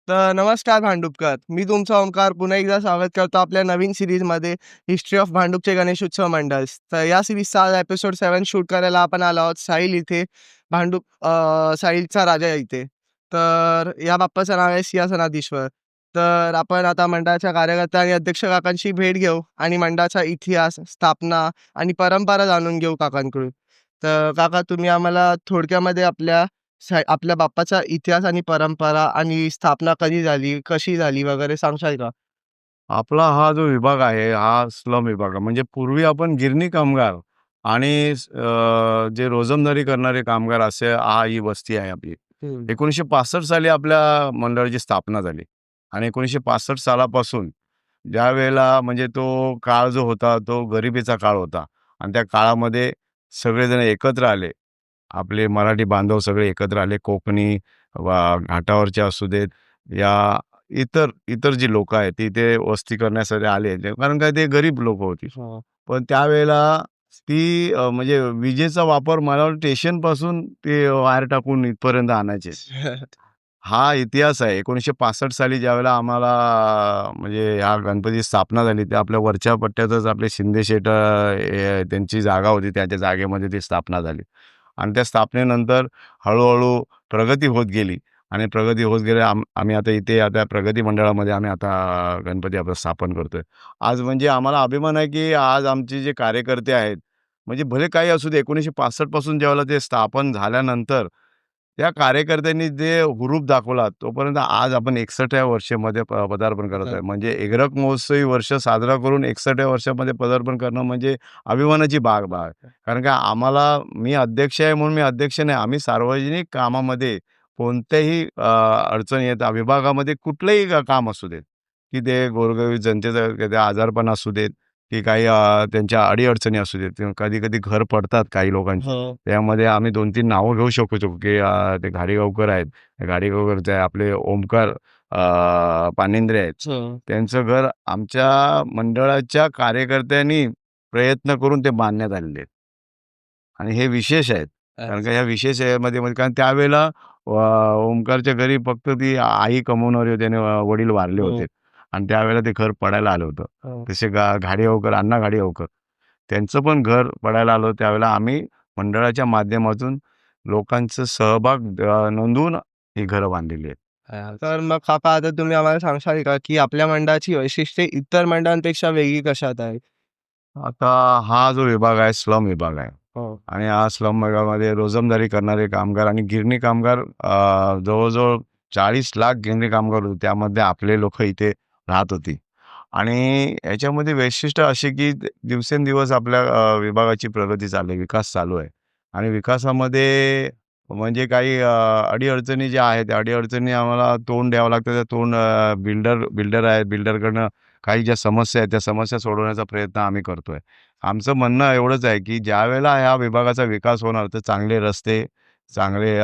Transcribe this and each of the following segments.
तर नमस्कार भांडुपकर. मी तुमचा ओंकार पुन्हा एकदा स्वागत करतो आपल्या नवीन सीरीजमध्ये हिस्ट्री ऑफ भांडूपचे गणेशोत्सव मंडळस. तर या सीरीजचा आज एपिसोड 7 शूट करायला आपण आलो आहोत साहिल इथे. साहिलचा राजा इथे. तर या बाप्पाचं नाव आहे सिंहासनाधीश्वर. तर आपण आता मंडळाच्या कार्यकर्ता आणि अध्यक्ष काकांची भेट घेऊ आणि मंडळाचा इतिहास, स्थापना आणि परंपरा जाणून घेऊ काकांकडून. तर काका तुम्ही आम्हाला थोडक्यामध्ये आपल्या बाप्पाचा इतिहास आणि परंपरा आणि स्थापना कधी झाली, कशी झाली वगैरे सांगशाल का? आपला हा जो विभाग आहे, हा स्लम विभाग आहे. म्हणजे पूर्वी आपण गिरणी कामगार आणि जे रोजंदारी करणारे कामगार असे ही वस्ती आहे आपली. 1965 साली आपल्या मंडळाची स्थापना झाली आणि 1965 सालापासून ज्यावेळेला म्हणजे तो काळ जो होता, तो गरिबीचा काळ होता आणि त्या काळामध्ये सगळेजण एकत्र आले. आपले मराठी बांधव सगळे एकत्र आले. कोकणी घाटावरचे असू देत, या इतर इतर जी लोकं आहेत, ती इथे वस्ती करण्यासाठी आले. कारण काय ते गरीब लोकं होती. हां. पण त्यावेळेला ती म्हणजे विजेचा वापर मला वाटतं स्टेशनपासून ते वायर टाकून इथपर्यंत आणायचे. हा इतिहास आहे. 1965 साली ज्यावेळेला आम्हाला म्हणजे ह्या गणपतीची स्थापना झाली, ते आपल्या वरच्या पट्ट्यातच आपले शिंदे शेठ त्यांची जागा होती. त्याच्या जागेमध्ये ती स्थापना झाली आणि त्या स्थापनेनंतर हळू प्रगती होत गेली आणि प्रगती होत गेले. आम्ही आता इथे आता प्रगती मंडळामध्ये आम्ही आता गणपती आपलं स्थापन करतोय. आज म्हणजे आम्हाला अभिमान आहे, की आज आमचे जे कार्यकर्ते आहेत, म्हणजे भले काही असू दे, 1965 पासून ज्यावेळेला ते स्थापन झाल्यानंतर त्या कार्यकर्त्यांनी जे हुरूप दाखवला, तोपर्यंत आज आपण 61व्या वर्षामध्ये पदार्पण करत आहे. म्हणजे एकरक महोत्सवी वर्ष साजरा करून 61व्या वर्षामध्ये पदार्पण करणं म्हणजे अभिमानाची बाब आहे. कारण का मी अध्यक्ष आहे म्हणून मी अध्यक्ष नाही. आम्ही सार्वजनिक कामामध्ये कोणत्याही अडचण येतात विभागामध्ये कुठलंही काम असू देत, की ते गोरगरीब जनतेचं आजारपण असू देत, की काही त्यांच्या अडी-अडचणी असू देत. कधी-कधी घर पडतात काही लोकांची. हो. त्यामध्ये आम्ही 2-3 नावं घेऊ शकतो, की ते घाडीगावकर आहेत. घाडीगावकरचे आपले ओमकार पानिंद्रे आहेत. हं. त्यांचं घर आमच्या मंडळाच्या कार्यकर्त्यांनी प्रयत्न करून ते बांधण्यात आलेले आहेत. आणि हे विशेष आहेत. कारण का ह्या विशेष यामध्ये म्हणजे कारण त्यावेळेला ओमकारच्या घरी फक्त ती आई कमवणारी होती आणि वडील वारले हो. होते आणि त्यावेळेला ते घर पडायला आलं होतं. हो. तसे घाडीगावकर, अण्णा घाडीगावकर त्यांचं पण घर पडायला आलं. त्यावेळेला आम्ही मंडळाच्या माध्यमातून लोकांचा सहभाग नोंदवून ही घरं बांधलेली आहेत. तर मग काका आता तुम्ही आम्हाला सांगशाल का, की आपल्या मंडळाची वैशिष्ट्ये इतर मंडळांपेक्षा वेगळी कशात आहेत? आता हा जो विभाग आहे स्लम विभाग आहे हो. आणि हा स्लम विभागामध्ये रोजंदारी करणारे कामगार आणि गिरणी कामगार जवळजवळ 40 लाख गिरणी कामगार होते. त्यामध्ये आपले लोक इथे राहत होती आणि याच्यामध्ये वैशिष्ट्य असे की दिवसेंदिवस आपल्या विभागाची प्रगती चालू आहे, विकास चालू आहे आणि विकासामध्ये म्हणजे काही अडी-अडचणी ज्या आहेत, त्या अडी-अडचणी आम्हाला तोंड द्यावं लागतं. त्या तोंड बिल्डर आहेत, बिल्डरकडनं काही ज्या समस्या आहेत, त्या समस्या सोडवण्याचा प्रयत्न आम्ही करतोय. आमचं म्हणणं एवढंच आहे, की ज्यावेळेला ह्या विभागाचा विकास होणार, तर चांगले रस्ते, चांगले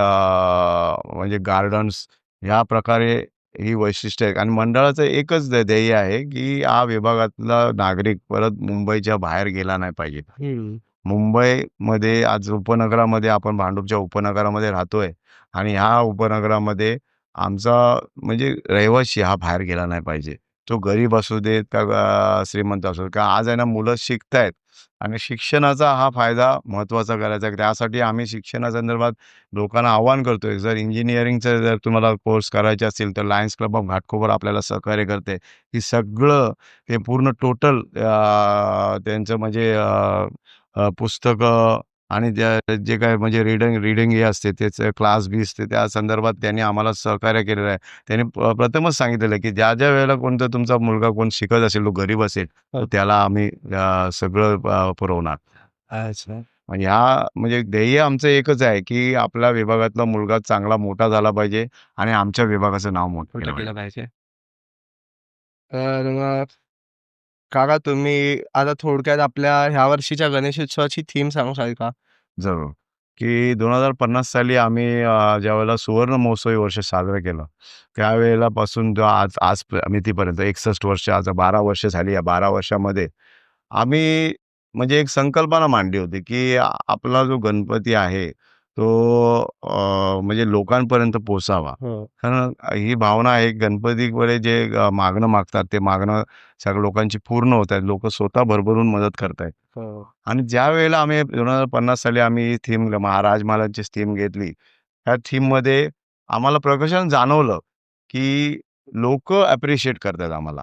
म्हणजे गार्डन्स ह्या प्रकारे ही वैशिष्ट्य आहे आणि मंडळाचं एकच ध्येय आहे, की हा विभागातला नागरिक परत मुंबईच्या बाहेर गेला नाही पाहिजे. हं. मुंबईमध्ये आज उपनगरामध्ये आपण भांडूपच्या उपनगरामध्ये राहतोय आणि ह्या उपनगरामध्ये आमचा म्हणजे रहिवासी हा बाहेर गेला नाही पाहिजे. तो गरीब असू देत का श्रीमंत असू देत. का आज आहे ना मुलं शिकतायत आणि शिक्षणाचा हा फायदा महत्त्वाचा करायचा आहे. त्यासाठी आम्ही शिक्षणासंदर्भात लोकांना आवाहन करतोय. जर इंजिनिअरिंगचं जर तुम्हाला कोर्स करायचे असतील, तर लायन्स क्लब ऑफ घाटकोपर आपल्याला सहकार्य करते. की सगळं ते पूर्ण टोटल त्यांचं म्हणजे पुस्तकं आणि जे काही म्हणजे रीडिंग हे असते त्याचे क्लास-बीस ते त्या संदर्भात त्यांनी आम्हाला सहकार्य केलेलं आहे. त्यांनी प्रथमच सांगितलेलं आहे, की ज्या वेळेला कोणता तुमचा मुलगा कोण शिकत असेल, तो गरीब असेल, तर त्याला आम्ही सगळं पुरवणार. अच्छा. म्हणजे म्हणजे ध्येय आमचं एकच आहे, की आपल्या विभागातला मुलगा चांगला मोठा झाला पाहिजे आणि आमच्या विभागाचं नाव मोठं केलं केलं पाहिजे. पाहिजे. तर मग काका तुम्ही आता थोडक्यात आपल्या ह्या वर्षीच्या गणेशोत्सवाची थीम सांगशाल का? जरूर. की 2050 साली आम्ही ज्यावेळेला सुवर्ण महोत्सवी वर्ष साजरं केलं, त्यावेळेला पासून जो आज मितीपर्यंत 61 वर्ष, आज 12 वर्ष झाली. या 12 वर्षामध्ये आम्ही म्हणजे एक संकल्पना मांडली होती, की आपला जो गणपती आहे, तो म्हणजे लोकांपर्यंत पोहोचावा. हो. कारण ही भावना आहे गणपतीकडे जे मागणं मागतात ते मागणं सगळ्या लोकांची पूर्ण होत आहेत. लोकं स्वतः भरभरून मदत करतायत. हो. आणि ज्यावेळेला आम्ही 2050 साली आम्ही ही थीम राजमहालांची थीम घेतली. त्या थीममध्ये आम्हाला प्रकर्षाने जाणवलं, की लोकं ॲप्रिशिएट करतायत आम्हाला.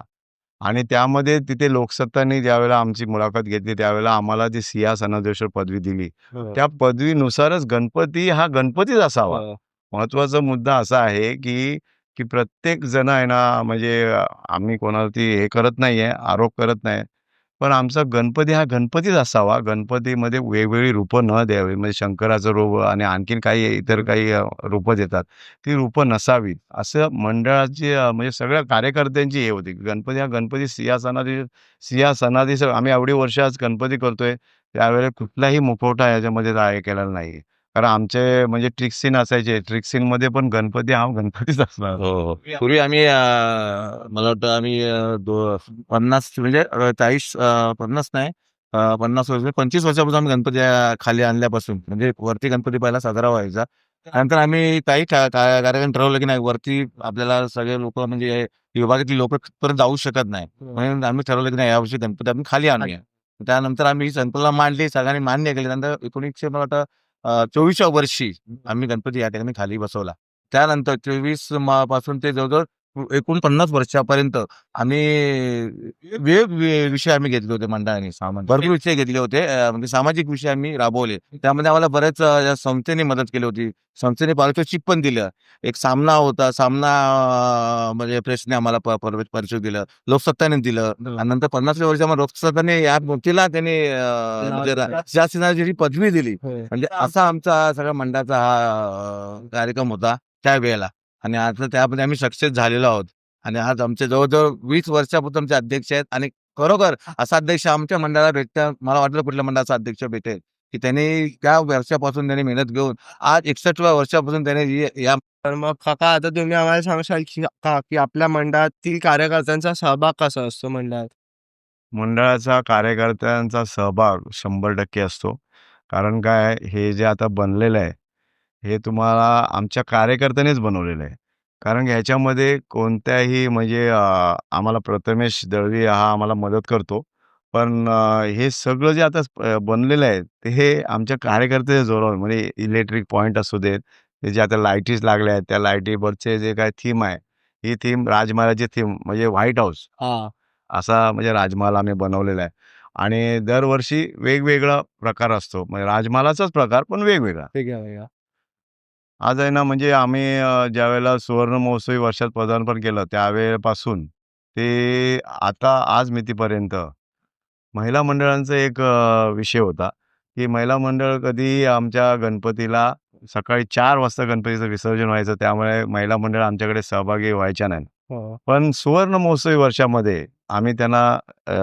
आणि त्यामध्ये तिथे लोकसत्तांनी ज्यावेळेला आमची मुलाखत घेतली, त्यावेळेला आम्हाला जी सिंहासनाधीश्वर पदवी दिली. हो. त्या पदवीनुसारच गणपती हा गणपतीच असावा. हो. महत्त्वाचा मुद्दा असा आहे, की प्रत्येक जण आहे ना, म्हणजे आम्ही कोणावरती हे करत नाहीये, आरोप करत नाही. पण आमचा गणपती हा गणपतीच असावा. गणपतीमध्ये वेगवेगळी रूपं न द्यावी. म्हणजे शंकराचं रूप आणि आणखीन काही इतर काही रूपं देतात. ती रूपं नसावीत. असं मंडळाची म्हणजे सगळ्या कार्यकर्त्यांची हे होती. गणपती हा गणपती सिंहासनाधीश आम्ही एवढी वर्ष आज गणपती करतोय. त्यावेळेला कुठलाही मुखवटा याच्यामध्ये हे केलेला नाही. कारण आमचे म्हणजे ट्रिक सीन असायचे. ट्रिक सीनमध्ये पण गणपती हा गणपतीच असणार. हो, हो. पूर्वी आम्ही मला वाटतं आम्ही 50 म्हणजे 40 50 नाही 50 वर्ष 25 वर्षापासून आम्ही गणपती खाली आणल्यापासून म्हणजे वरती गणपती पहिला साजरा व्हायचा. त्यानंतर आम्ही काही कार्यक्रम ठरवलं की नाही वरती आपल्याला सगळे लोकं म्हणजे विभागातली लोकं तिथपर्यंत जाऊ शकत नाही. म्हणून आम्ही ठरवलं की नाही यावर्षी गणपती आपण खाली आणूया. त्यानंतर आम्ही ही संकल्पना मांडली, सगळ्यांनी मान्य केली. नंतर 1900 मला वाटतं 24व्या वर्षी आम्ही गणपती या ठिकाणी खाली बसवला. त्यानंतर 24 पासून ते जवळ-जवळ 49 वर्षापर्यंत आम्ही वेगवेगळे विषय आम्ही घेतले होते मंडळाने. भरपूर विषय घेतले होते. म्हणजे सामाजिक विषय आम्ही राबवले. त्यामध्ये आम्हाला बऱ्याच या संस्थेने मदत केली होती. संस्थेने पारितोषिक पण दिलं. एक सामना होता. सामना म्हणजे प्रेसने आम्हाला पारितोषिक दिलं. लोकसत्ताने दिलं. आणि नंतर 50व्या वर्षामध्ये लोकसत्ताने या मूर्तीला त्यांनी म्हणजे शासनाची जी पदवी दिली. म्हणजे असा आमचा सगळ्या मंडळाचा हा कार्यक्रम होता त्यावेळेला. आणि आता त्यामध्ये आम्ही सक्सेस झालेलो आहोत. आणि आज आमचे जवळ-जवळ 20 वर्षापासून आमचे अध्यक्ष आहेत आणि खरोखर असा अध्यक्ष आमच्या मंडळाला भेटता मला वाटलं कुठल्या मंडळाचा अध्यक्ष भेटेल, की त्यांनी त्या वर्षापासून त्यांनी मेहनत घेऊन आज 61व्या वर्षापासून त्याने या तर मग काका आता तुम्ही आम्हाला सांगशाल की आपल्या मंडळातील कार्यकर्त्यांचा सहभाग कसा असतो मंडळात? मंडळाचा कार्यकर्त्यांचा सहभाग 100% असतो. कारण काय हे जे आता बनलेलं आहे, हे तुम्हाला आमच्या कार्यकर्त्यांनीच बनवलेलं आहे. कारण ह्याच्यामध्ये कोणत्याही म्हणजे आम्हाला प्रथमेश दळवी हा आम्हाला मदत करतो. पण हे सगळं जे आता बनलेलं आहे, ते हे आमच्या कार्यकर्त्याच्या जोरावर म्हणजे इलेक्ट्रिक पॉइंट असू देत, ते जे आता लाईटीज लागल्या आहेत, त्या लाईटीवरचे जे काही थीम आहे, ही थीम राजमहालाची थीम म्हणजे व्हाईट हाऊस. हां. असा म्हणजे राजमहाल आम्ही बनवलेला आहे आणि दरवर्षी वेगवेगळा प्रकार असतो. म्हणजे राजमहालाचाच प्रकार पण वेगवेगळा. वेगळा, वेगळा. आज आहे ना म्हणजे आम्ही ज्यावेळेला सुवर्ण महोत्सवी वर्षात पदार्पण केलं त्यावेळेपासून ते आता आज मितीपर्यंत महिला मंडळांचा एक विषय होता, की महिला मंडळ कधी आमच्या गणपतीला सकाळी 4 वाजता गणपतीचं विसर्जन व्हायचं त्यामुळे महिला मंडळ आमच्याकडे सहभागी व्हायच्या नाही. हो. पण सुवर्ण महोत्सवी वर्षामध्ये आम्ही त्यांना अ,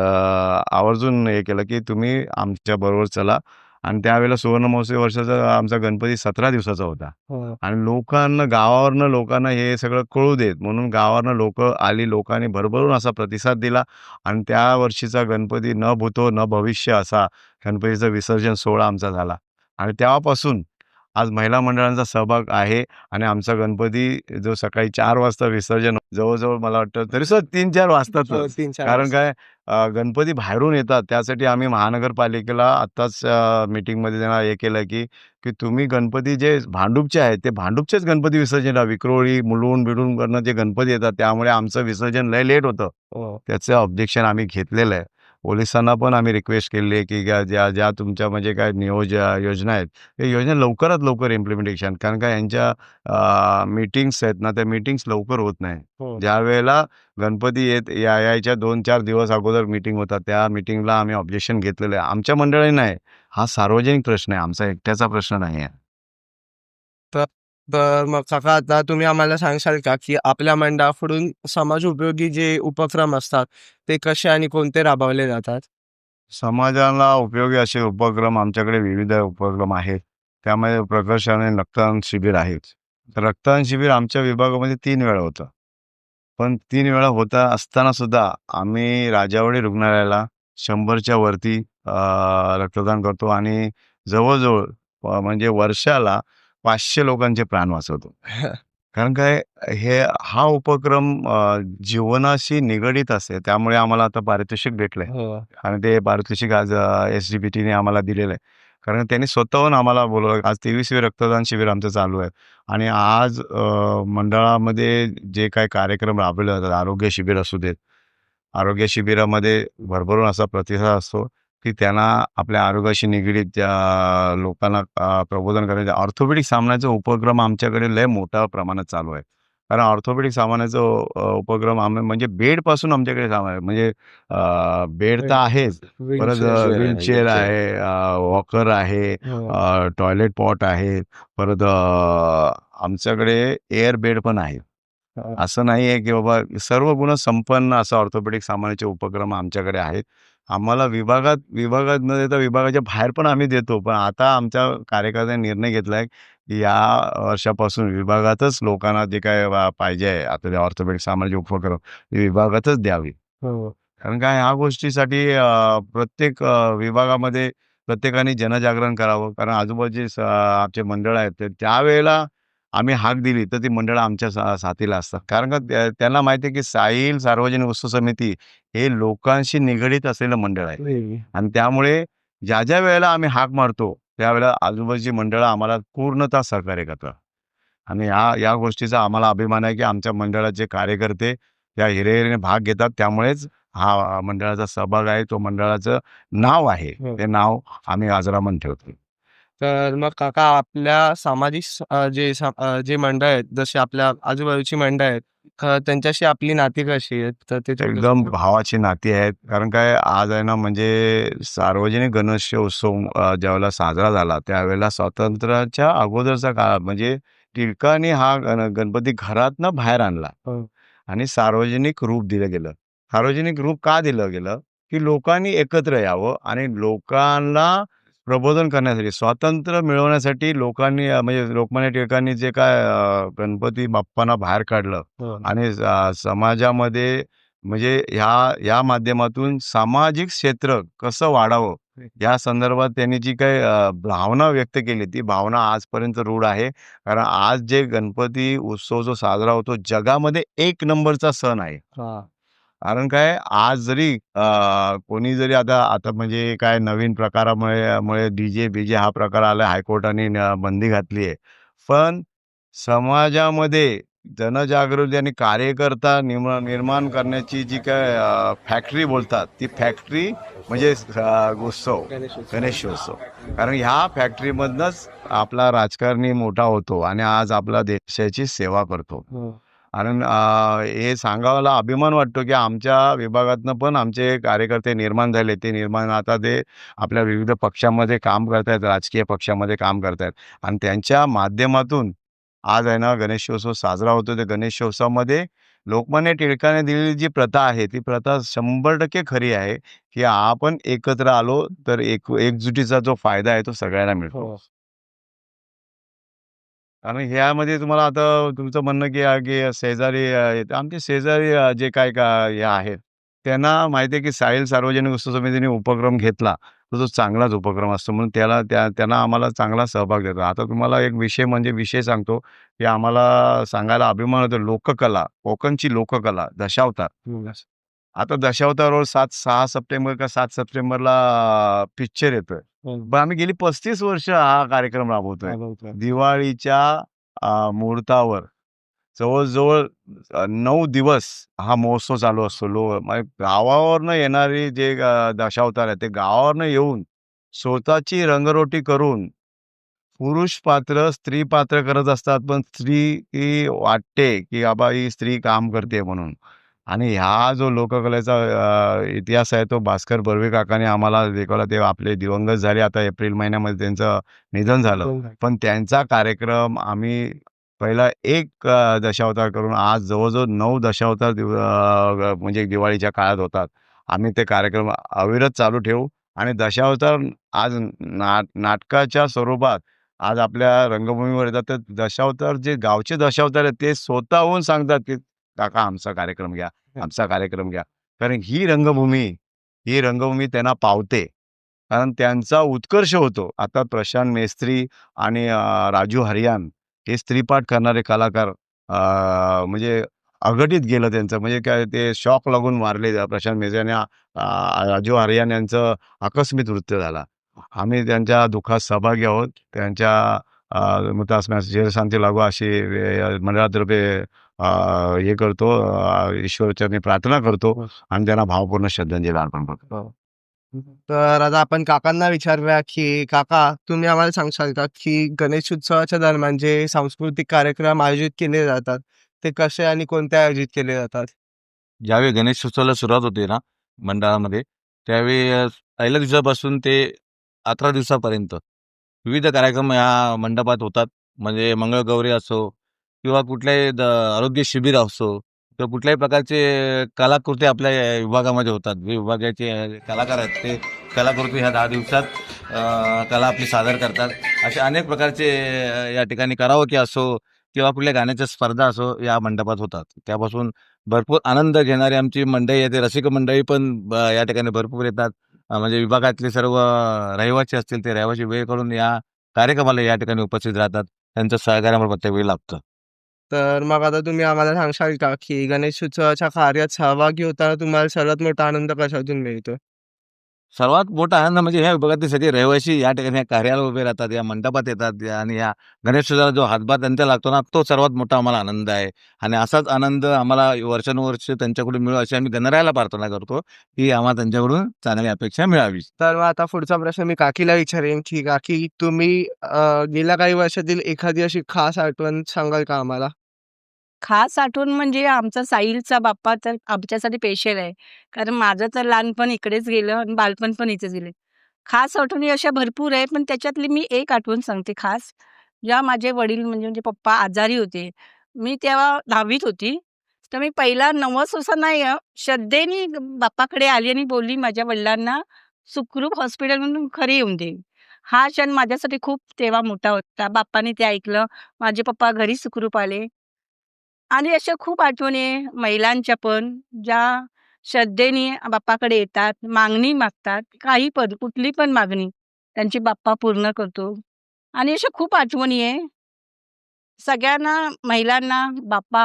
आवर्जून हे केलं, की तुम्ही आमच्याबरोबर चला आणि त्यावेळेला सुवर्ण महोत्सवी वर्षाचा आमचा गणपती 17 दिवसाचा होता. हो. आणि गावावरनं लोकांना हे सगळं कळू देत म्हणून गावावरनं लोकं आली. लोकांनी भरभरून असा प्रतिसाद दिला आणि त्या वर्षीचा गणपती न भूतो न भविष्य असा गणपतीचं विसर्जन सोहळा आमचा झाला. आणि तेव्हापासून आज महिला मंडळांचा सहभाग आहे आणि आमचा गणपती जो सकाळी 4 वाजता विसर्जन जवळ-जवळ मला वाटतं तरी सुद्धा 3-4 हो, वाजतातच. 3-4 कारण वाजता. काय गणपती बाहेरून येतात त्यासाठी आम्ही महानगरपालिकेला आत्ताच मीटिंगमध्ये त्यांना हे केलं, की तुम्ही गणपती जे भांडूपचे आहेत, ते भांडूपचेच गणपती विसर्जनला विक्रोळी, मुलुंड-बिलुंडवरनं जे गणपती येतात, त्यामुळे आमचं विसर्जन लय लेट होतं. हो. त्याचं ऑब्जेक्शन आम्ही घेतलेलं आहे. पोलिसांना पण आम्ही रिक्वेस्ट केली आहे, की ज्या ज्या तुमच्या म्हणजे काय योजना आहेत, त्या योजना लवकरात लवकर इम्प्लिमेंटेशन कारण का मीटिंग्स आहेत ना, त्या मीटिंग्स लवकर होत नाही. हो. ज्यावेळेला गणपती यायच्या 2-4 दिवस अगोदर मीटिंग होतात, त्या मीटिंगला आम्ही ऑब्जेक्शन घेतलेलं आहे. आमच्या मंडळी नाही. हा सार्वजनिक प्रश्न आहे. आमचा एकट्याचा प्रश्न नाही आहे. तर तर मग काका आता तुम्ही आम्हाला सांगशाल का, की आपल्या मंडळाकडून समाज उपयोगी जे उपक्रम असतात, ते कसे आणि कोणते राबवले जातात? समाजाला उपयोगी असे उपक्रम आमच्याकडे विविध उपक्रम आहेत. त्यामध्ये प्रकर्षाने रक्तदान शिबिर आहेत. तर रक्तदान शिबिर आमच्या विभागामध्ये 3 वेळा होतं. पण 3 वेळा होता असताना सुद्धा आम्ही राजावाडी रुग्णालयाला 100च्या वरती रक्तदान करतो आणि जवळ-जवळ म्हणजे वर्षाला 500 लोकांचे प्राण वाचवतो. कारण काय हा उपक्रम जीवनाशी निगडीत असते. त्यामुळे आम्हाला आता पारितोषिक भेटलंय. हो. आणि ते पारितोषिक आज एस-डी-पी-टीने आम्हाला दिलेलं आहे. कारण त्यांनी स्वतःहून आम्हाला बोलावलं. आज 23वे रक्तदान शिबिर आमचं चालू आहे. आणि आज मंडळामध्ये जे काही कार्यक्रम राबवले जातात, आरोग्य शिबिर असू देत. आरोग्य शिबिरामध्ये भरभरून असा प्रतिसाद असतो, की त्यांना आपल्या आरोग्याशी निगडीत त्या लोकांना प्रबोधन करायचं. ऑर्थोपेडिक सामानाचा उपक्रम आमच्याकडे लय मोठ्या प्रमाणात चालू आहे. कारण ऑर्थोपेडिक सामानाचा उपक्रम आम्ही म्हणजे बेडपासून आमच्याकडे सामान आहे. म्हणजे बेड तर आहेच. परत व्हीलचेअर आहे, वॉकर आहे, हो. टॉयलेट पॉट आहे. परत आमच्याकडे एअर बेड पण आहे. हां. असं नाही आहे, की बाबा सर्व गुण संपन्न असं ऑर्थोपेडिक सामानाचे उपक्रम आमच्याकडे आहेत. आम्हाला विभागात न देता विभागाच्या बाहेर पण आम्ही देतो. पण आता आमच्या कार्यकर्त्यांनी निर्णय घेतलाय, की या वर्षापासून विभागातच लोकांना जे काय पाहिजे आहे, आता ते ऑर्थोपेडिक सामानाचे उपक्रम ते विभागातच द्यावी. हो. कारण काय ह्या गोष्टीसाठी प्रत्येक विभागामध्ये प्रत्येकाने जनजागरण करावं. कारण आजूबाजूचे आमचे मंडळ आहेत, तर त्यावेळेला आम्ही हाक दिली, तर ती मंडळं आमच्या साथीला असतात. कारण का त्यांना माहिती आहे, की साहिल सार्वजनिक उत्सव समिती हे लोकांशी निगडीत असलेलं मंडळ आहे. आणि त्यामुळे ज्या वेळेला आम्ही हाक मारतो, त्यावेळेला आजूबाजूची मंडळं आम्हाला पूर्णतः सहकार्य करतात. आणि या गोष्टीचा आम्हाला अभिमान आहे, की आमच्या मंडळाचे कार्यकर्ते त्या हिरिरीने भाग घेतात. त्यामुळेच हा मंडळाचा सहभाग आहे. तो मंडळाचं नाव आहे. हो. ते नाव आम्ही अजरामर ठेवतो. तर मग काका आपल्या सामाजिक जे मंडळ आहेत, जसे आपल्या आजूबाजूची मंडळ आहेत, त्यांच्याशी आपली नाती कशी आहेत? तर ते थोडं एकदम भावाची नाती आहेत. कारण काय आज आहे ना, म्हणजे सार्वजनिक गणेशोत्सव ज्यावेळेला साजरा झाला, त्यावेळेला स्वातंत्र्याच्या अगोदरचा काळ म्हणजे टिळकांनी हा गणपती घरातनं बाहेर आणला. हो. आणि सार्वजनिक रूप दिलं गेलं. सार्वजनिक रूप का दिलं गेलं? की लोकांनी एकत्र यावं आणि लोकांना प्रबोधन करण्यासाठी, स्वातंत्र्य मिळवण्यासाठी लोकांनी म्हणजे लोकमान्य टिळकांनी जे काय गणपती बाप्पांना बाहेर काढलं हो. आणि समाजामध्ये म्हणजे या माध्यमातून सामाजिक क्षेत्र कसं वाढावं, या संदर्भात त्यांनी जी काही भावना व्यक्त केली, ती भावना आजपर्यंत रूढ आहे. कारण आज जे गणपती उत्सव जो साजरा होतो, जगामध्ये 1 नंबरचा सण आहे. हां. कारण काय आज जरी कोणी जरी आता म्हणजे काय नवीन प्रकारामुळे डी-जे हा प्रकार आला हायकोर्टाने बंदी घातली आहे. पण समाजामध्ये जनजागृती आणि कार्यकर्ता निर्माण करण्याची जी काय फॅक्टरी बोलतात, ती फॅक्टरी म्हणजे उत्सव, गणेशोत्सव. कारण ह्या फॅक्टरीमधनंच आपला राजकारणी मोठा होतो आणि आज आपला देशाची सेवा करतो. हो. कारण हे सांगायला अभिमान वाटतो, की आमच्या विभागातनं पण आमचे कार्यकर्ते निर्माण झाले. ते निर्माण आता ते आपल्या विविध पक्षामध्ये काम करतायत, राजकीय पक्षामध्ये काम करतायत आणि त्यांच्या माध्यमातून आज आहे ना, गणेशोत्सव साजरा होतो. त्या गणेशोत्सवामध्ये लोकमान्य टिळकाने दिलेली जी प्रथा आहे, ती प्रथा 100% खरी आहे, की आपण एकत्र आलो तर एकजुटीचा जो फायदा आहे, तो सगळ्यांना मिळतो. हो. आणि ह्यामध्ये तुम्हाला आता तुमचं म्हणणं की शेजारी येतं. आमचे शेजारी जे काही हे आहेत, त्यांना माहिती आहे की साहिल सार्वजनिक उत्सव समितीने उपक्रम घेतला, तर तो चांगलाच उपक्रम असतो. म्हणून त्यांना आम्हाला चांगला सहभाग देतो. आता तुम्हाला एक विषय सांगतो, की आम्हाला सांगायला अभिमान होतो. लोककला, कोकणची लोककला, दशावतार. हं. आता दशावतारावर 6 सप्टेंबर का 7 सप्टेंबरला पिक्चर येतोय. हं. पण आम्ही गेली 35 वर्ष हा कार्यक्रम राबवतोय. राबवतोय. दिवाळीच्या मुहूर्तावर जवळ-जवळ 9 दिवस हा महोत्सव चालू असतो. म्हणजे गावावरनं येणारे जे दशावतार आहेत, ते गावावरनं येऊन स्वतःची रंगरोटी करून पुरुष पात्र, स्त्री पात्र करत असतात. पण स्त्री ही वाटते, की बाबा ही स्त्री काम करते म्हणून. आणि हा जो लोककलेचा इतिहास आहे, तो भास्कर बर्वे काकांनी आम्हाला शिकवला. ते आपले दिवंगत झाले. आता एप्रिल महिन्यामध्ये त्यांचं निधन झालं. पण त्यांचा कार्यक्रम आम्ही पहिला एक दशावतार करून आज जवळ-जवळ 9 दशावतार म्हणजे दिवाळीच्या काळात होतात. आम्ही ते कार्यक्रम अविरत चालू ठेवू आणि दशावतार आज नाटकाच्या स्वरूपात आज आपल्या रंगभूमीवर येतात. तर दशावतार जे गावचे दशावतार आहेत, ते स्वतःहून सांगतात, की "काका आमचा कार्यक्रम घ्या, आमचा कार्यक्रम घ्या." कारण ही रंगभूमी त्यांना पावते. कारण त्यांचा उत्कर्ष होतो. आता प्रशांत मेस्त्री आणि राजू हरियान हे स्त्रीपाठ करणारे कलाकार म्हणजे अघटित गेलं त्यांचं. म्हणजे काय ते शॉक लागून वारले प्रशांत मेस्त्री आणि राजू हरियान यांचं आकस्मिक मृत्यू झाला. आम्ही त्यांच्या दुःखात सहभागी आहोत. त्यांच्या मृतात्म्यास चिरशांती लाभो अशी मंडळातर्फे हे करतो, ईश्वरचरणी प्रार्थना करतो आणि त्यांना भावपूर्ण श्रद्धांजली अर्पण करतो. तर आता आपण काकांना विचारूया, की काका तुम्ही आम्हाला सांगशाल का, की गणेश उत्सवाच्या दरम्यान जे सांस्कृतिक कार्यक्रम आयोजित केले जातात, ते कसे आणि कोणते आयोजित केले जातात? ज्यावेळी गणेशोत्सवाला सुरुवात होते ना मंडळामध्ये, त्यावेळी पहिल्या दिवसापासून ते 11 दिवसापर्यंत विविध कार्यक्रम या मंडपात होतात. म्हणजे मंगळगौरी असो किंवा कुठल्याही आरोग्य शिबिर असो किंवा कुठल्याही प्रकारचे कलाकृती आपल्या या विभागामध्ये होतात. जे विभागाचे कलाकार आहेत ते कलाकृती ह्या 10 दिवसात कला आपली सादर करतात. असे अनेक प्रकारचे या ठिकाणी कराओके असो किंवा कुठल्या गाण्याच्या स्पर्धा असो या मंडपात होतात. त्यापासून भरपूर आनंद घेणारी आमची मंडळी आहे, ते रसिक मंडळी पण या ठिकाणी भरपूर येतात. म्हणजे विभागातले सर्व रहिवासी असतील, ते रहिवासी वेळ काढून या कार्यक्रमाला या ठिकाणी उपस्थित राहतात. त्यांचं सहकार्य आम्हाला प्रत्येक वेळी लाभतं. तर मग आता तुम्ही आम्हाला सांगशाल का, की गणेश उत्सवाच्या कार्यात सहभागी होताना तुम्हाला सर्वात मोठा आनंद कशातून मिळतो? सर्वात मोठा आनंद म्हणजे ह्या विभागातील सगळे रहिवासी या ठिकाणी या कार्याला उभे राहतात, या मंडपात येतात आणि या गणेशोत्सवाला जो हातभार त्यांचा लागतो ना, तो सर्वात मोठा आम्हाला आनंद आहे. आणि असाच आनंद आम्हाला वर्षानुवर्ष त्यांच्याकडून मिळो अशी आम्ही गणरायाला प्रार्थना करतो, की आम्हाला त्यांच्याकडून चांगली अपेक्षा मिळावी. तर मग आता पुढचा प्रश्न मी काकीला विचारेन, की काकी तुम्ही गेल्या काही वर्षातील एखादी अशी खास आठवण सांगाल का आम्हाला? खास आठवण म्हणजे आमचा साहिलचा बाप्पा तर आमच्यासाठी स्पेशल आहे. कारण माझं तर लहानपण इकडेच गेलं आणि बालपण पण इथेच गेले. खास आठवणी अशा भरपूर आहे, पण त्याच्यातली मी एक आठवण सांगते खास. जेव्हा माझे वडील म्हणजे म्हणजे पप्पा आजारी होते. मी तेव्हा 10वीत होती. तर मी पहिला नवस असा नाही श्रद्धेने बाप्पाकडे आली आणि बोलली माझ्या वडिलांना सुखरूप हॉस्पिटलमधून घरी येऊन दे. हा क्षण माझ्यासाठी खूप तेव्हा मोठा होता. बाप्पाने ते ऐकलं. माझे पप्पा घरी सुखरूप आले. आणि अशा खूप आठवणी आहे महिलांच्या पण, ज्या श्रद्धेने बाप्पाकडे येतात, मागणी मागतात. काही पण, कुठली पण मागणी त्यांची बाप्पा पूर्ण करतो. आणि अशा खूप आठवणी आहे. सगळ्यांना महिलांना बाप्पा,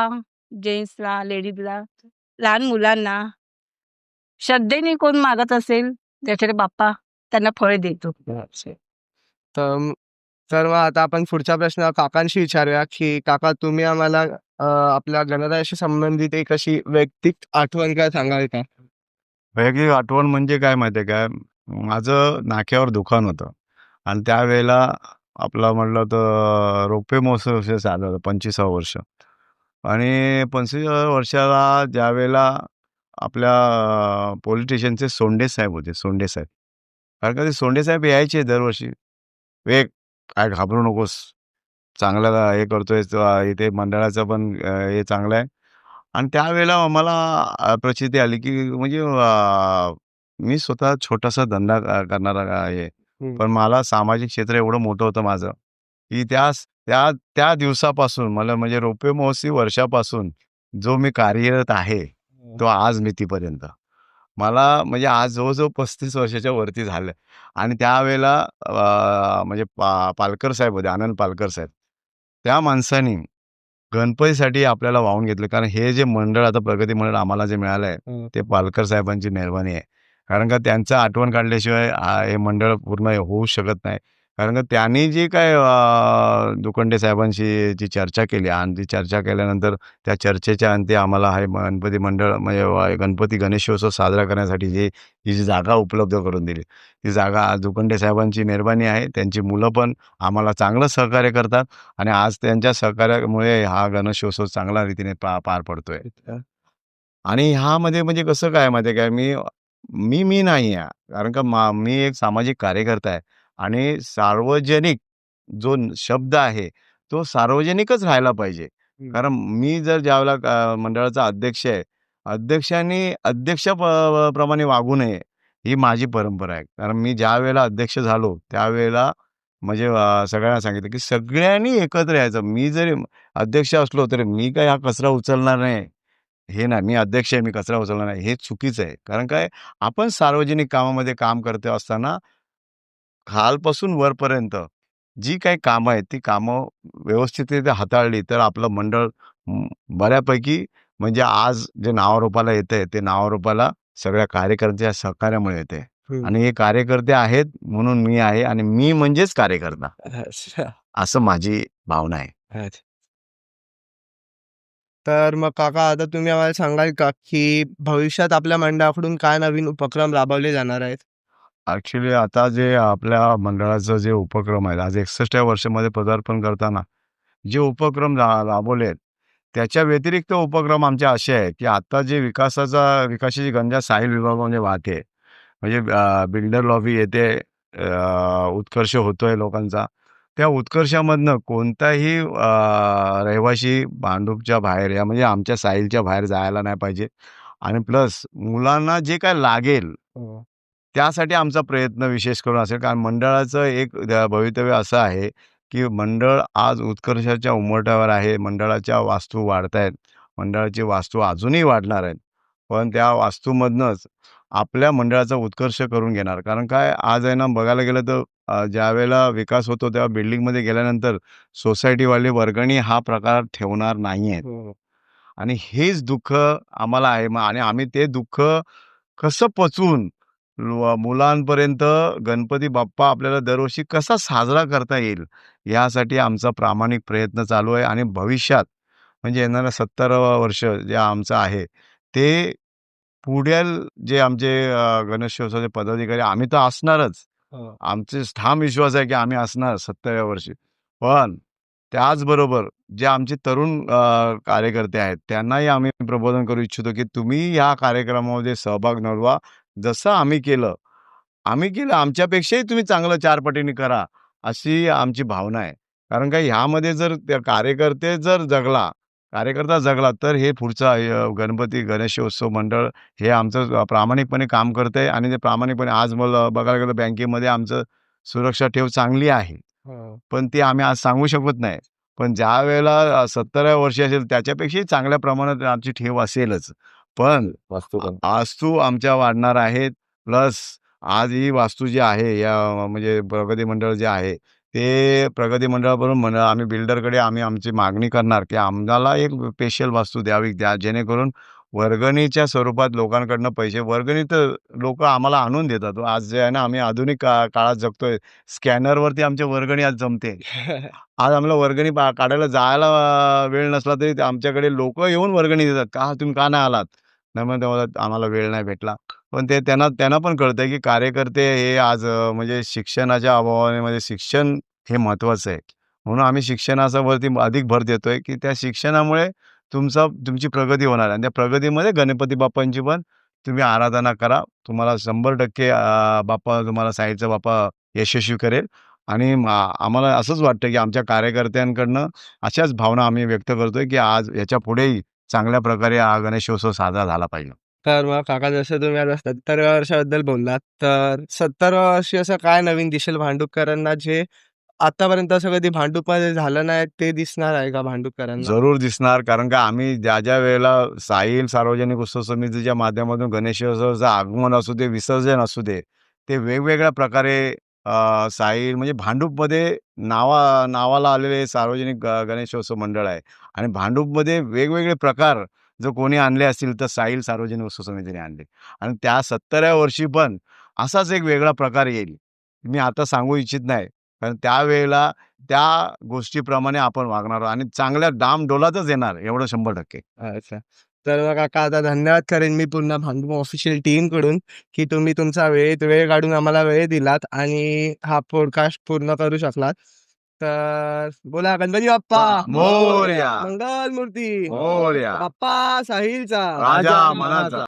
जेंट्सला, लेडीजला, लहान मुलांना श्रद्धेने कोण मागत असेल, त्याच्याकडे बाप्पा त्यांना फळ देतो. तर तर मग आता आपण पुढचा प्रश्न काकांशी विचारूया, की काका तुम्ही आम्हाला आपल्या गणरायाशी संबंधित एक अशी वैयक्तिक आठवण काय सांगाल का? वैयक्तिक आठवण म्हणजे काय माहिती आहे काय, माझं नाक्यावर दुकान होतं आणि त्यावेळेला आपलं म्हटलं तर रोपे महोत्सव चालू होता 25वा वर्ष आणि 25व्या वर्षाला ज्यावेळेला आपल्या पोलीस स्टेशनचे सोंडे साहेब होते, सोंडे साहेब. कारण का ते सोंडे साहेब यायचे दरवर्षी. "वेग, काय घाबरू नकोस. चांगलं हे करतोय इथे मंडळाचं पण हे चांगलं आहे." आणि त्यावेळेला मला प्रचिती आली, की म्हणजे मी स्वतः छोटासा धंदा करणारा आहे. हं. पण मला सामाजिक क्षेत्र एवढं मोठं होतं माझं, की त्या त्या दिवसापासून मला म्हणजे रोपे महोत्सवी वर्षापासून जो मी कार्यरत आहे, तो आज मितीपर्यंत. मला म्हणजे आज जवळ-जवळ 35 वर्षाच्या वरती झालं आणि त्यावेळेला म्हणजे पालकर साहेब होते, आनंद पालकर साहेब. त्या माणसानी गणपतीसाठी आपल्याला वाहून घेतलं. कारण हे जे मंडळ आता प्रगती मंडळ आम्हाला जे मिळालं आहे, हं. ते पालकर साहेबांची मेहरबानी आहे. कारण का त्यांचं आठवण काढल्याशिवाय हे मंडळ पूर्ण होऊ शकत नाही. कारण का त्यांनी जे काय दुखंडे साहेबांशी जी चर्चा केली आणि ती चर्चा केल्यानंतर त्या चर्चेच्या अंती आम्हाला हे गणपती मंडळ म्हणजे गणपती गणेशोत्सव साजरा करण्यासाठी ही जी जागा उपलब्ध करून दिली. ती जागा आज दुखंडे साहेबांची मेहरबानी आहे. त्यांची मुलं पण आम्हाला चांगलं सहकार्य करतात आणि आज त्यांच्या सहकार्यामुळे हा गणेशोत्सव चांगल्या रीतीने पार पडतोय. आणि ह्यामध्ये म्हणजे कसं काय माहिती आहे काय, मी नाही आहे. कारण का मी एक सामाजिक कार्यकर्ता आहे आणि सार्वजनिक जो शब्द आहे, तो सार्वजनिकच राहायला पाहिजे. हं. कारण मी जर ज्यावेळेला मंडळाचा अध्यक्ष आहे, अध्यक्षांनी प्रमाणे वागू नये, ही माझी परंपरा आहे. कारण मी ज्यावेळेला अध्यक्ष झालो, त्यावेळेला म्हणजे सगळ्यांना सांगितलं, की सगळ्यांनी एकत्र यायचं. मी जरी अध्यक्ष असलो, तरी मी काही हा कचरा उचलणार नाही. हे नाही, मी अध्यक्ष आहे, मी कचरा उचलणार नाही, हे चुकीचं आहे. कारण काय, आपण सार्वजनिक कामामध्ये काम करत असताना खालपासून वरपर्यंत जी काही कामं आहेत, ती कामं व्यवस्थितरित्या हाताळली तर आपलं मंडळ बऱ्यापैकी म्हणजे आज जे नावारूपाला येतंय, ते नावारूपाला सगळ्या कार्यकर्त्यांच्या सहकार्यामुळे येतंय. हं. आणि हे कार्यकर्ते आहेत म्हणून मी आहे आणि मी म्हणजेच कार्यकर्ता, अच्छा. असं माझी भावना आहे. अच्छा. तर मग काका आता तुम्ही आम्हाला सांगाल का, की भविष्यात आपल्या मंडळाकडून काय नवीन उपक्रम राबवले जाणार आहेत? ॲक्चुअली आता जे आपल्या मंडळाचं जे उपक्रम आहे, आज 61व्या वर्षामध्ये पदार्पण करताना जे उपक्रम राबवले आहेत, त्याच्या व्यतिरिक्त उपक्रम आमचे असे आहेत, की आता जे विकासाची गंगा साहिल विभागामध्ये वाहते. म्हणजे बिल्डर लॉबी येते, उत्कर्ष होतोय लोकांचा. त्या उत्कर्षामधनं कोणताही रहिवासी भांडूपच्या बाहेर या म्हणजे आमच्या साहिलच्या बाहेर जायला नाही पाहिजे आणि प्लस मुलांना जे काय लागेल हो. त्यासाठी आमचा प्रयत्न विशेष करून असेल. कारण मंडळाचं एक भवितव्य असं आहे, की मंडळ आज उत्कर्षाच्या उंबरठ्यावर आहे. मंडळाच्या वास्तू वाढतायत. मंडळाची वास्तू अजूनही वाढणार आहेत. पण त्या वास्तूमधनंच आपल्या मंडळाचा उत्कर्ष करून घेणार. कारण काय आज आहे ना बघायला गेलं तर ज्यावेळेला विकास होतो तेव्हा बिल्डिंगमध्ये गेल्यानंतर सोसायटीवाले वर्गणी हा प्रकार ठेवणार नाहीयेत. हो. आणि हेच दुःख आम्हाला आहे. मग आणि आम्ही ते दुःख कसं पचवून मुलांपर्यंत गणपती बाप्पा आपल्याला दरवर्षी कसा साजरा करता येईल, यासाठी आमचा प्रामाणिक प्रयत्न चालू आहे आणि भविष्यात म्हणजे येणारं 70वं वर्ष जे आमचं आहे, ते पुढील जे आमचे गणेशोत्सवाचे पदाधिकारी आम्ही तर असणारच. हो. आमचे ठाम विश्वास आहे, की आम्ही असणार 70व्या वर्षी. पण त्याचबरोबर जे आमचे तरुण कार्यकर्ते आहेत, त्यांनाही आम्ही प्रबोधन करू इच्छितो, की तुम्ही या कार्यक्रमामध्ये सहभाग नोंदवा. जसं आम्ही केलं आमच्यापेक्षाही तुम्ही चांगलं 4 पटीने करा, अशी आमची भावना आहे. कारण का ह्यामध्ये जर त्या कार्यकर्ता जगला, तर हे पुढचा गणपती गणेशोत्सव मंडळ हे आमचं प्रामाणिकपणे काम करतंय आणि ते प्रामाणिकपणे आज मला बघायला गेलं बँकेमध्ये आमचं सुरक्षा ठेव चांगली आहे. हो. पण ती आम्ही आज सांगू शकत नाही. पण ज्यावेळेला 70व्या वर्षी असेल त्याच्यापेक्षाही चांगल्या प्रमाणात आमची ठेव असेलच. पण वास्तू पण. वास्तू आमच्या वाढणार आहेत. प्लस आज ही वास्तू जी आहे या म्हणजे प्रगती मंडळ जे आहे, ते प्रगती मंडळाकडून आम्ही बिल्डरकडे आमची मागणी करणार, की आम्हाला एक स्पेशल वास्तू द्या जेणेकरून वर्गणीच्या स्वरूपात लोकांकडनं पैसे वर्गणी तर लोकं आम्हाला आणून देतात. आज जे आहे ना आम्ही आधुनिक काळात जगतोय. स्कॅनरवरती आमची वर्गणी आज जमते. आज आम्हाला वर्गणी काढायला जायला वेळ नसला तरी ते आमच्याकडे लोकं येऊन वर्गणी देतात. तुम्ही का नाही आलात?" नाही मग ते म्हणतात, "आम्हाला वेळ नाही भेटला." पण ते त्यांना पण कळतंय, की कार्यकर्ते हे आज म्हणजे शिक्षणाच्या अभावाने म्हणजे शिक्षण हे महत्त्वाचं आहे. म्हणून आम्ही शिक्षणाचा वरती अधिक भर देतोय, की त्या शिक्षणामुळे तुमची प्रगती होणार आहे आणि त्या प्रगतीमध्ये गणपती बाप्पांची पण तुम्ही आराधना करा. तुम्हाला 100% बाप्पा तुम्हाला साईडचा बाप्पा यशस्वी करेल आणि आम्हाला असंच वाटतं, की आमच्या कार्यकर्त्यांकडनं अशाच भावना आम्ही व्यक्त करतोय, की आज याच्यापुढेही चांगल्या प्रकारे हा गणेशोत्सव साजरा झाला पाहिजे. तर मग काका जसं तुम्ही आता 70व्या वर्षाबद्दल बोललात, तर 70व्या वर्षी असं काय नवीन दिसेल भांडूपकरांना जे आतापर्यंत असं कधी भांडूपमध्ये झालं नाही, ते दिसणार आहे का भांडूपकरांना? जरूर दिसणार कारण का आम्ही ज्या वेळेला साहिल सार्वजनिक उत्सव समितीच्या माध्यमातून गणेशोत्सवाचं आगमन असू दे, विसर्जन असू दे, ते वेगवेगळ्या प्रकारे साहिल म्हणजे भांडूपमध्ये नावाला आलेले सार्वजनिक गणेशोत्सव मंडळ आहे आणि भांडूपमध्ये वेगवेगळे प्रकार जर कोणी आणले असतील तर साहिल सार्वजनिक उत्सव समितीने आणले आणि त्या 70व्या वर्षी पण असाच एक वेगळा प्रकार येईल. मी आता सांगू इच्छित नाही कारण त्यावेळेला त्या गोष्टीप्रमाणे आपण वागणार आहोत आणि चांगल्या डामडौलातच येणार एवढं 100%. अच्छा. तर मग काका आता धन्यवाद करेन मी पुन्हा भांडूप ऑफिशियल टीमकडून, की तुम्ही तुमचा वेळ काढून आम्हाला वेळ दिलात आणि हा पॉडकास्ट पूर्ण करू शकलात. तर बोला गणपती बाप्पा मोरया. मंगल मूर्ती मोरया. बाप्पा साहिलचा राजा मनाचा.